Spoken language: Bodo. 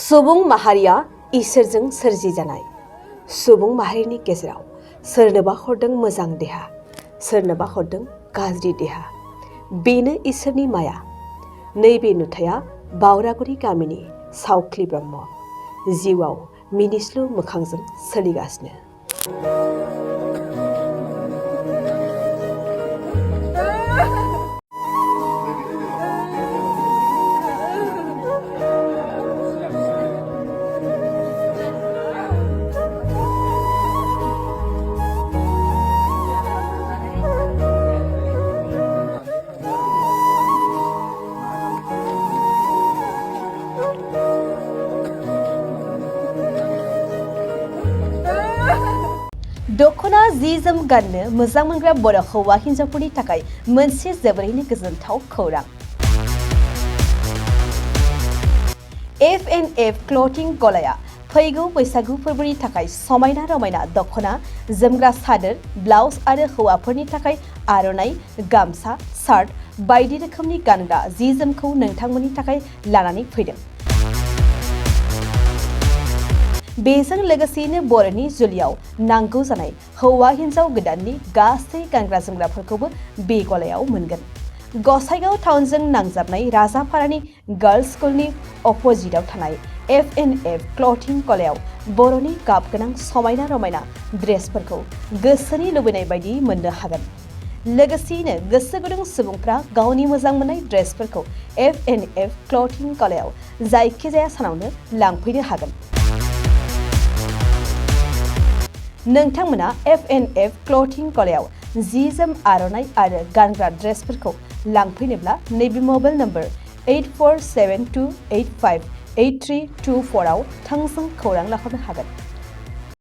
सुबुं माहारिया इसोरजों सोरजिजानाय। सुबुं माहारिनि गेजेराव सोरनोबा हरदों मोजां देहा, सोरनोबा हरदों गाज्रि देहा। बेनो इसोरनि माया। नैबे नुथाया बावरागुरि गामिनि सावख्लि ब्रह्म जिउआव मिनिस्लु मोखांजों सोलिगासिनो। दखना जि जोम गाननो मोजां मोनग्रा बर' हौवा हिन्जावफोरनि थाखाय मोनसे जोबोरैनो गोजोनथाव खौरां। F&F क्लथिं गलाया फैगौ बैसागु फोरबोनि थाखाय समायना रमायना दखना, जोमग्रा सादोर, ब्लाउज आरो हौवाफोरनि थाखाय आर'नाइ, गामसा, शार्ट बायदि रोखोमनि गानग्रा जि जोमखौ नोंथांमोननि थाखाय लानानै फैदों। बेजों लोगोसेयैनो बर'नि जुलियाव नांगौ जानाय हौवा हिन्जाव गोदाननि गासै गानग्रा जोमग्राफोरखौबो बे गलायाव मोनगोन। गसाइगाव टाउनजों नांजाबनाय राजापारानि गार्लस स्कुलनि अपोजिटआव थानाय F&F क्लथिं गलायाव बर'नि गाब गोनां समायना रमायना ड्रेसफोरखौ गोसोनि लुबैनाय बायदि मोननो हागोन। लोगोसेयैनो गोसो गुदुं सुबुंफ्रा गावनि मोजां मोननाय ड्रेसफोरखौ F&F क्लथिं गलायाव जायखिजाया सानावनो लांफैनो हागोन। नोंथांमोना F&F क्लथिं गलायाव जि जोम, आर'नाइ आरो गानग्रा ड्रेसफोरखौ लांफैनोब्ला नैबे मबाइल नम्बर 8472858324 आव थोंजों खौरां लाहरनो हागोन।